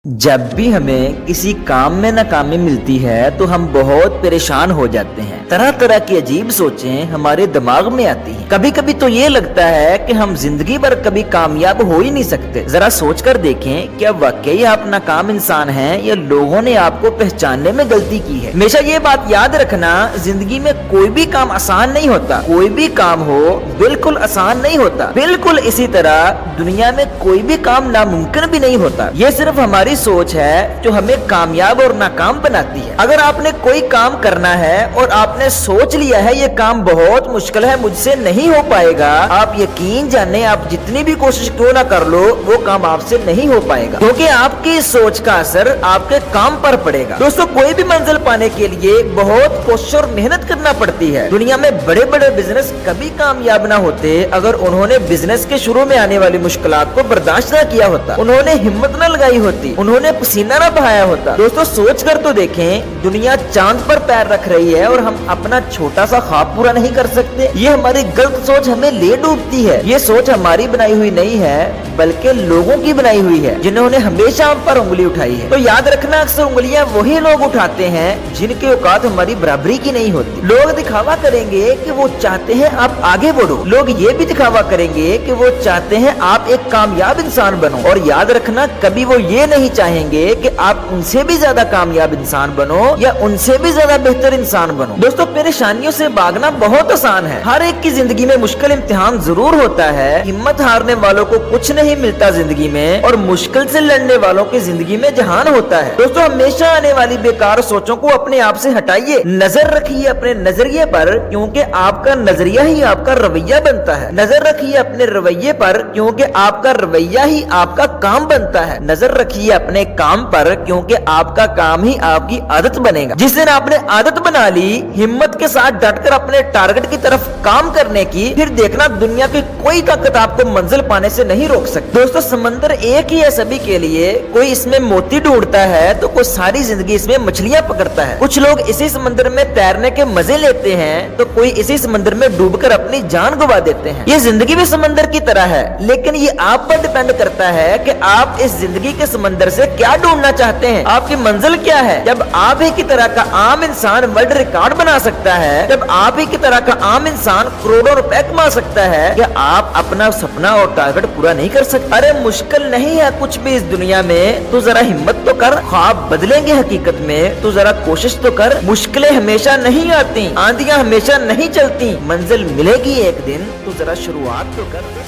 जब भी हमें किसी काम में नाकामी मिलती है तो हम बहुत परेशान हो जाते हैं। तरह तरह की अजीब सोचें हमारे दिमाग में आती हैं। कभी कभी तो ये लगता है कि हम जिंदगी भर कभी कामयाब हो ही नहीं सकते। जरा सोच कर देखें, क्या वाकई आप नाकाम इंसान हैं या लोगों ने आपको पहचानने में गलती की है। हमेशा ये बात याद रखना, जिंदगी में कोई भी काम आसान नहीं होता। कोई भी काम हो बिल्कुल आसान नहीं होता। बिल्कुल इसी तरह दुनिया में कोई भी काम नामुमकिन भी नहीं होता। ये सिर्फ हमारी सोच है जो हमें कामयाब और नाकाम बनाती है। अगर आपने कोई काम करना है और आपने सोच लिया है ये काम बहुत मुश्किल है, मुझसे नहीं हो पाएगा, आप यकीन जाने आप जितनी भी कोशिश क्यों ना कर लो वो काम आपसे नहीं हो पाएगा, क्योंकि आपकी इस सोच का असर आपके काम पर पड़ेगा। दोस्तों, कोई भी मंजिल पाने के लिए बहुत कोशिश और मेहनत करना पड़ती है। दुनिया में बड़े बड़े बिजनेस कभी कामयाब ना होते अगर उन्होंने बिजनेस के शुरू में आने वाली मुश्किलात को बर्दाश्त न किया होता, उन्होंने हिम्मत न लगाई होती, उन्होंने पसीना ना बहाया होता। दोस्तों, सोच कर तो देखें, दुनिया चांद पर पैर रख रही है और हम अपना छोटा सा ख्वाब पूरा नहीं कर सकते। ये हमारी गलत सोच हमें ले डूबती है। ये सोच हमारी बनाई हुई नहीं है बल्कि लोगों की बनाई हुई है जिन्होंने हमेशा हम पर उंगली उठाई है। तो याद रखना, अक्सर उंगलियां वही लोग उठाते हैं जिनकी औकात हमारी बराबरी की नहीं होती। लोग दिखावा करेंगे कि वो चाहते हैं आप आगे बढ़ो, लोग ये भी दिखावा करेंगे कि वो चाहते हैं आप एक कामयाब इंसान बनो। और याद रखना, कभी वो ये नहीं चाहेंगे कि आप उनसे भी ज्यादा कामयाब इंसान बनो या उनसे भी ज्यादा बेहतर इंसान बनो। दोस्तों, परेशानियों से भागना बहुत आसान है। हर एक की जिंदगी में मुश्किल इम्तिहान जरूर होता है। हिम्मत हारने वालों को कुछ नहीं मिलता जिंदगी में, और मुश्किल से लड़ने वालों की जिंदगी में जहान होता है। दोस्तों, हमेशा आने वाली बेकार सोचों को अपने आप से हटाइए। नजर रखिए अपने नजरिए पर, क्योंकि आपका नजरिया ही आपका रवैया बनता है। नजर रखिए अपने रवैये पर, क्योंकि आपका रवैया ही आपका काम बनता है। नजर रखिए अपने काम पर, क्योंकि आपका काम ही आपकी आदत बनेगा। जिस दिन आपने आदत बना ली हिम्मत के साथ डटकर अपने टारगेट की तरफ काम करने की, फिर देखना दुनिया की कोई ताकत आपको मंजिल पाने से नहीं रोक सकती। दोस्तों, समंदर एक ही है सभी के लिए। कोई इसमें मोती ढूंढता है तो कोई सारी जिंदगी इसमें मछलियां पकड़ता है। कुछ लोग इसी समंदर में तैरने के मजे लेते हैं तो कोई इसी समंदर में डूबकर अपनी जान गंवा देते हैं। ये जिंदगी भी समंदर की तरह है, लेकिन ये आप पर डिपेंड करता है कि आप इस जिंदगी के समंदर से क्या ढूंढना चाहते हैं। आपकी मंजिल क्या है? जब आप ही की तरह का आम इंसान वर्ल्ड रिकॉर्ड बना सकता है, जब आप ही की तरह का आम इंसान करोड़ों रुपए कमा सकता है, क्या आप अपना सपना और टारगेट पूरा नहीं कर सकते? अरे मुश्किल नहीं है कुछ भी इस दुनिया में, तो जरा हिम्मत तो कर। ख्वाब बदलेंगे हकीकत में, तो जरा कोशिश तो कर। मुश्किलें हमेशा नहीं आती, आंधियां हमेशा नहीं चलती, मंजिल मिलेगी एक दिन, तो जरा शुरुआत तो कर।